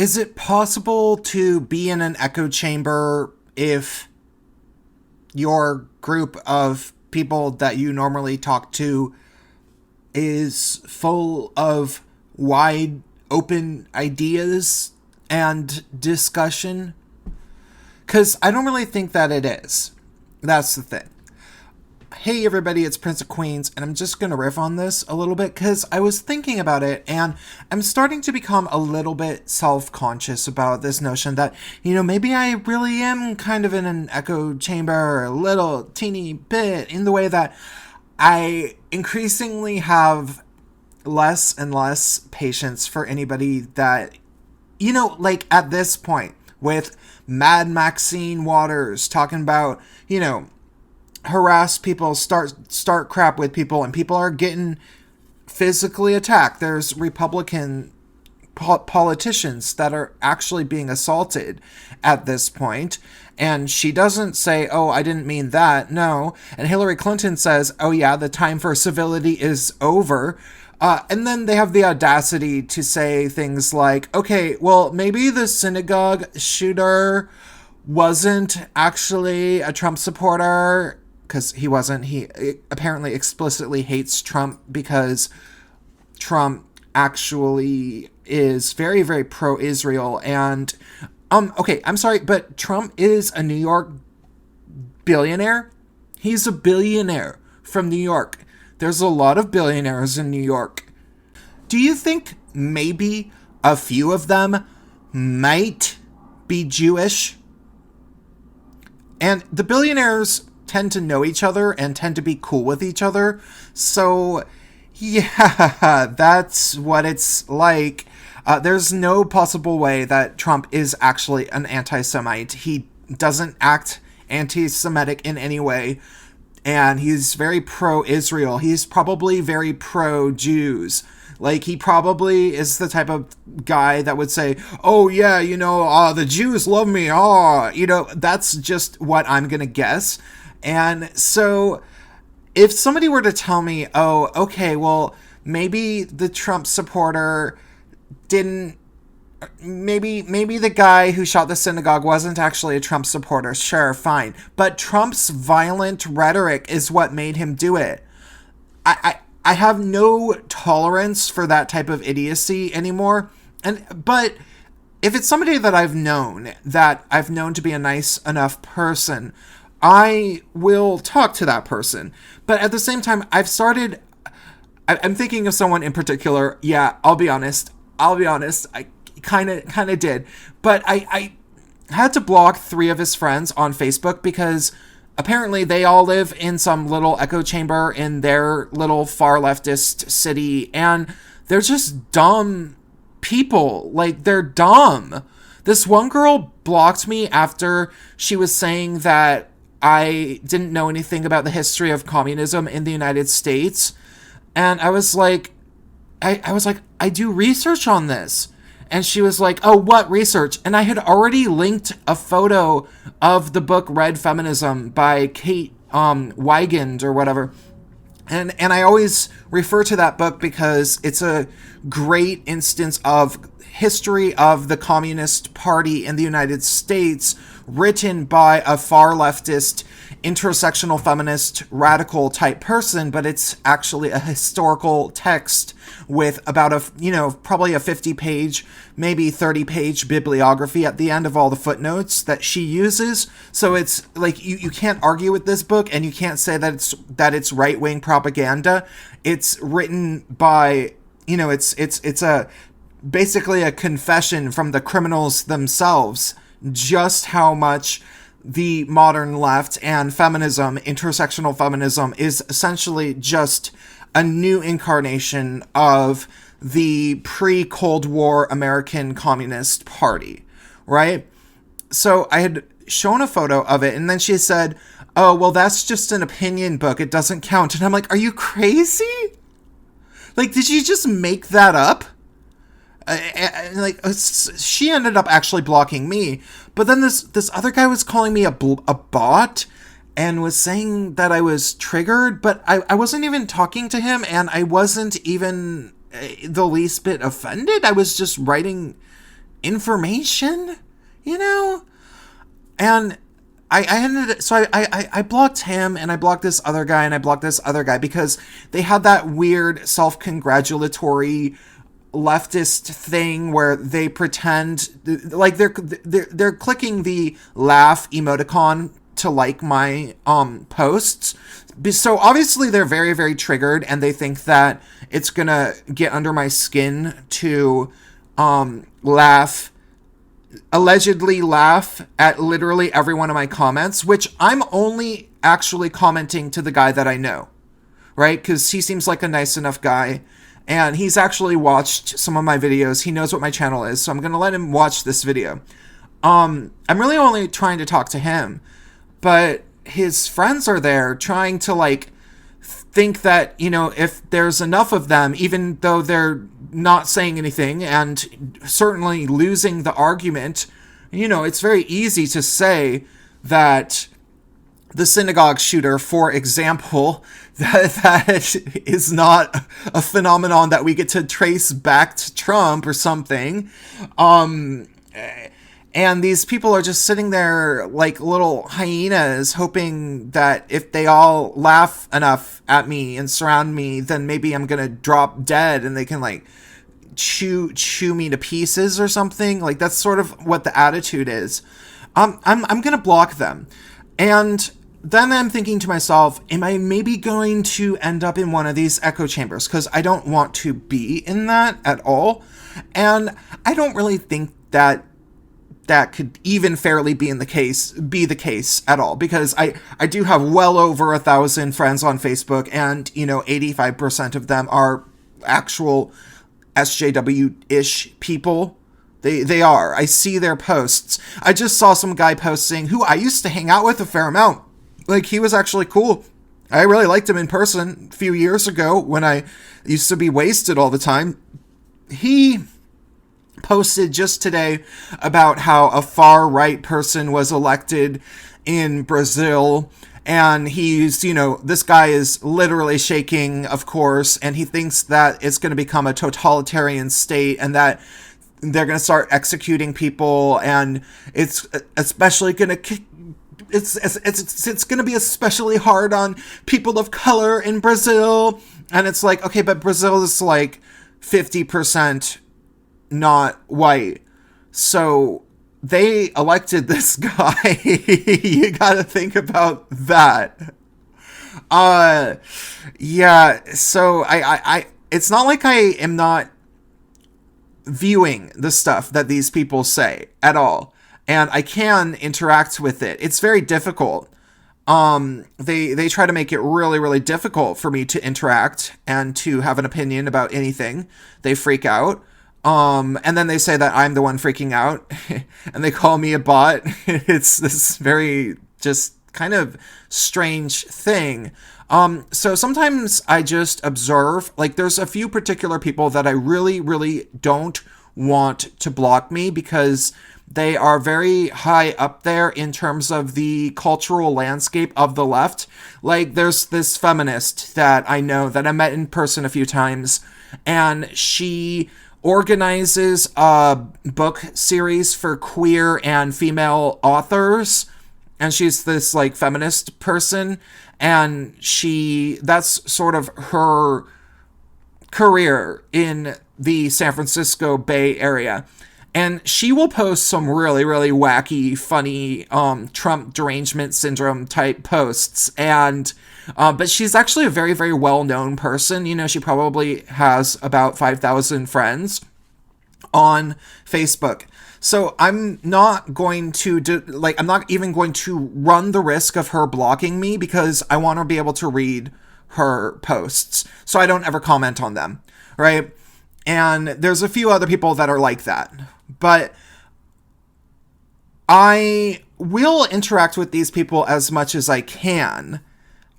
is it possible to be in an echo chamber if your group of people that you normally talk to is full of wide open ideas and discussion? Because I don't really think that it is. That's the thing. Hey everybody, it's Prince of Queens, and I'm just gonna riff on this a little bit because I was thinking about it, and I'm starting to become a little bit self-conscious about this notion that, maybe I really am kind of in an echo chamber a little teeny bit, in the way that I increasingly have less and less patience for anybody that, like at this point, with Mad Maxine Waters talking about, harass people, start crap with people, and people are getting physically attacked. There's Republican politicians that are actually being assaulted at this point, and she doesn't say, "Oh, I didn't mean that." No. And Hillary Clinton says, "Oh yeah, the time for civility is over." And then they have the audacity to say things like, "Okay, well, maybe the synagogue shooter wasn't actually a Trump supporter," because he wasn't. He apparently explicitly hates Trump because Trump actually is very, very pro-Israel. And, okay, I'm sorry, but Trump is a New York billionaire. He's a billionaire from New York. There's a lot of billionaires in New York. Do you think maybe a few of them might be Jewish? And the billionaires tend to know each other and tend to be cool with each other. So, yeah, that's what it's like. There's no possible way that Trump is actually an anti-Semite. He doesn't act anti-Semitic in any way. And he's very pro-Israel. He's probably very pro-Jews. Like, he probably is the type of guy that would say, "Oh, yeah, the Jews love me. That's just what I'm going to guess." And so if somebody were to tell me, "Oh, okay, well, maybe the Trump supporter didn't, maybe the guy who shot the synagogue wasn't actually a Trump supporter," sure, fine. But Trump's violent rhetoric is what made him do it. I have no tolerance for that type of idiocy anymore. But if it's somebody that I've known to be a nice enough person, I will talk to that person. But at the same time, I'm thinking of someone in particular. Yeah, I'll be honest. I kind of did. But I had to block 3 of his friends on Facebook because apparently they all live in some little echo chamber in their little far leftist city, and they're just dumb people. Like, they're dumb. This one girl blocked me after she was saying that I didn't know anything about the history of communism in the United States. And I was like, I do research on this. And she was like, "Oh, what research?" And I had already linked a photo of the book Red Feminism by Kate Weigand or whatever. And I always refer to that book because it's a great instance of history of the Communist Party in the United States, written by a far leftist, intersectional feminist, radical type person, but it's actually a historical text with about probably a 50-page, maybe 30-page bibliography at the end of all the footnotes that she uses. So it's like, you can't argue with this book, and you can't say that it's right-wing propaganda. It's written by, it's a basically a confession from the criminals themselves, just how much the modern left and feminism, intersectional feminism, is essentially just a new incarnation of the pre-Cold War American Communist Party, right? So I had shown a photo of it, and then she said, "Oh, well, that's just an opinion book. It doesn't count." And I'm like, are you crazy? Like, did you just make that up? She ended up actually blocking me, but then this other guy was calling me a bot and was saying that I was triggered, but I wasn't even talking to him, and I wasn't even the least bit offended. I was just writing information, you know? And I blocked him, and I blocked this other guy, and I blocked this other guy because they had that weird self-congratulatory leftist thing where they pretend like they're clicking the laugh emoticon to like my posts. So obviously they're very, very triggered, and they think that it's gonna get under my skin to allegedly laugh at literally every one of my comments, which I'm only actually commenting to the guy that I know, right? Because he seems like a nice enough guy, and he's actually watched some of my videos. He knows what my channel is, so I'm gonna let him watch this video. I'm really only trying to talk to him, but his friends are there trying to like think that, you know, if there's enough of them, even though they're not saying anything and certainly losing the argument, you know, it's very easy to say that the synagogue shooter, for example, that is not a phenomenon that we get to trace back to Trump or something. And these people are just sitting there like little hyenas, hoping that if they all laugh enough at me and surround me, then maybe I'm gonna drop dead and they can like chew me to pieces or something. Like that's sort of what the attitude is. I'm gonna block them, and then I'm thinking to myself, am I maybe going to end up in one of these echo chambers? Because I don't want to be in that at all, and I don't really think that could even fairly be the case at all, because I do have well over 1,000 friends on Facebook, and, you know, 85% of them are actual SJW-ish people. They are. I see their posts. I just saw some guy posting who I used to hang out with a fair amount. Like, he was actually cool. I really liked him in person a few years ago when I used to be wasted all the time. He posted just today about how a far-right person was elected in Brazil, and he's, you know, this guy is literally shaking, of course, and he thinks that it's going to become a totalitarian state and that they're going to start executing people, and it's especially going to it's going to be especially hard on people of color in Brazil. And it's like, okay, but Brazil is like 50% not white, so they elected this guy. You gotta think about that. Yeah, so I it's not like I am not viewing the stuff that these people say at all, and I can interact with it. It's very difficult. They try to make it really, really difficult for me to interact and to have an opinion about anything. They freak out. And then they say that I'm the one freaking out, and they call me a bot. It's this very just kind of strange thing. So sometimes I just observe, like there's a few particular people that I really, really don't want to block me because they are very high up there in terms of the cultural landscape of the left. Like there's this feminist that I know that I met in person a few times, and she organizes a book series for queer and female authors, and she's this like feminist person, and that's sort of her career in the San Francisco Bay Area. And she will post some really, really wacky, funny Trump derangement syndrome type posts. And but she's actually a very, very well-known person. You know, she probably has about 5,000 friends on Facebook. So I'm not going to I'm not even going to run the risk of her blocking me because I want to be able to read her posts. So I don't ever comment on them, right? And there's a few other people that are like that. But I will interact with these people as much as I can.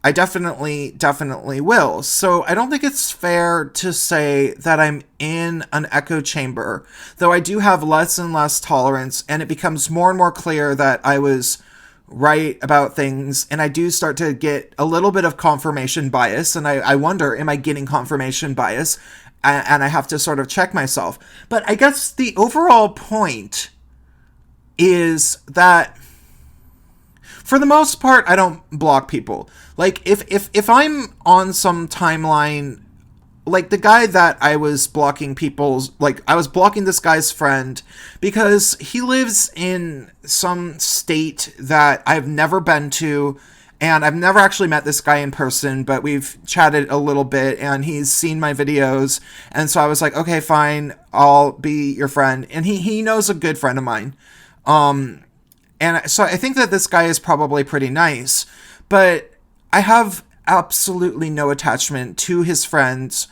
I definitely will. So I don't think it's fair to say that I'm in an echo chamber, though I do have less and less tolerance, and it becomes more and more clear that I was right about things, and I do start to get a little bit of confirmation bias, and I wonder, am I getting confirmation bias? and I have to sort of check myself. But I guess the overall point is that for the most part, I don't block people. Like, if I'm on some timeline, like the guy that I was blocking people's, like, I was blocking this guy's friend because he lives in some state that I've never been to, and I've never actually met this guy in person, but we've chatted a little bit, and he's seen my videos, and so I was like, okay, fine, I'll be your friend. And he knows a good friend of mine. And so I think that this guy is probably pretty nice, but I have absolutely no attachment to his friends,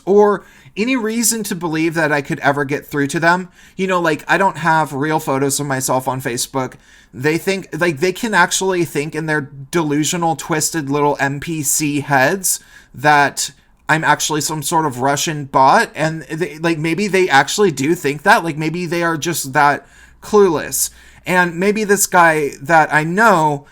or any reason to believe that I could ever get through to them. You know, like, I don't have real photos of myself on Facebook. They think, like, they can actually think in their delusional, twisted little NPC heads that I'm actually some sort of Russian bot, and they, like, maybe they actually do think that, like, maybe they are just that clueless. And maybe this guy that I know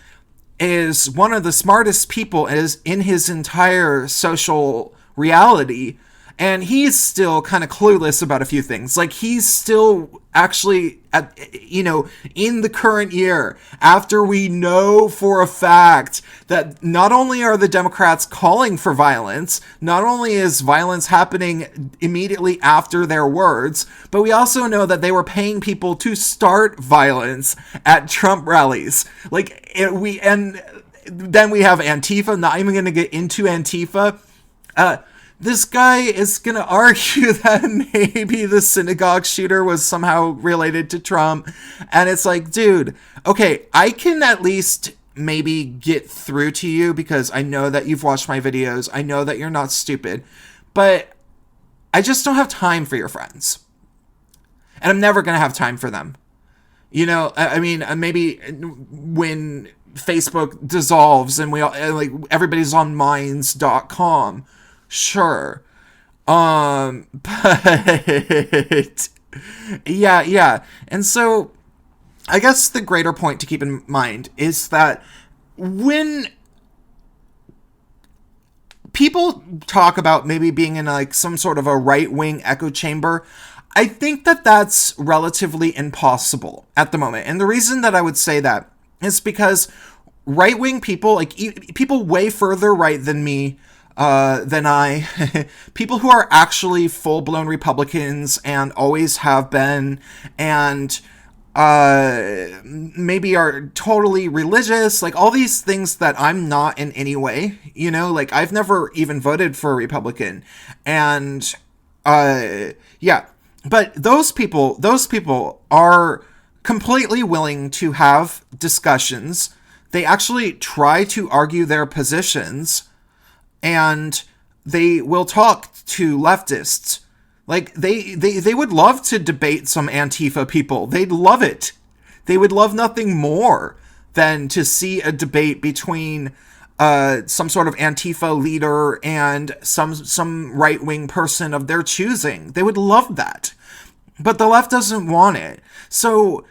is one of the smartest people is in his entire social reality, and he's still kind of clueless about a few things. Like, he's still actually in the current year, after we know for a fact that not only are the Democrats calling for violence, not only is violence happening immediately after their words, but we also know that they were paying people to start violence at Trump rallies. Then we have Antifa. Not even going to get into Antifa. This guy is going to argue that maybe the synagogue shooter was somehow related to Trump. And it's like, dude, okay, I can at least maybe get through to you because I know that you've watched my videos. I know that you're not stupid. But I just don't have time for your friends. And I'm never going to have time for them. You know, I mean, maybe when Facebook dissolves and we all, like, everybody's on minds.com. Sure. But yeah. And so I guess the greater point to keep in mind is that when people talk about maybe being in like some sort of a right-wing echo chamber, I think that that's relatively impossible at the moment. And the reason that I would say that is because right-wing people, like people way further right than me, than I, people who are actually full-blown Republicans and always have been, and maybe are totally religious, like all these things that I'm not in any way, you know, like I've never even voted for a Republican, and yeah, but those people are completely willing to have discussions. They actually try to argue their positions, and they will talk to leftists. Like, they would love to debate some Antifa people. They'd love it. They would love nothing more than to see a debate between some sort of Antifa leader and some right-wing person of their choosing. They would love that. But the left doesn't want it. So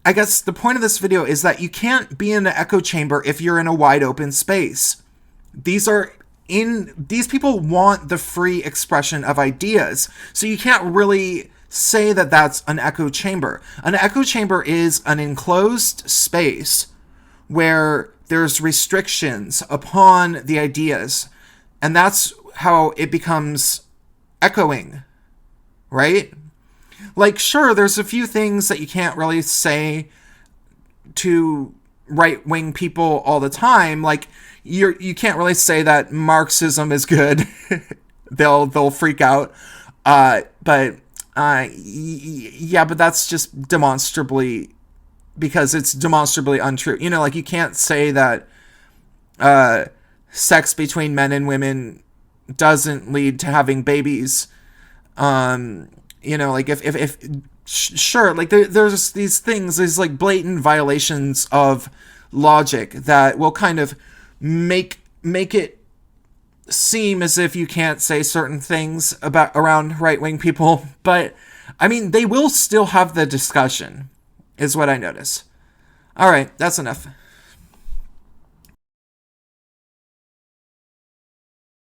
I guess the point of this video is that you can't be in an echo chamber if you're in a wide open space. These people want the free expression of ideas. So you can't really say that that's an echo chamber. An echo chamber is an enclosed space where there's restrictions upon the ideas. And that's how it becomes echoing, right? Like, sure, there's a few things that you can't really say to right-wing people all the time. Like, you can't really say that Marxism is good. they'll freak out. But that's just demonstrably, because it's demonstrably untrue. You know, like, you can't say that sex between men and women doesn't lead to having babies. You know, like, if sure, like, there's these things, these like blatant violations of logic that will kind of make it seem as if you can't say certain things around right-wing people, but I mean, they will still have the discussion, is what I notice. All right, that's enough.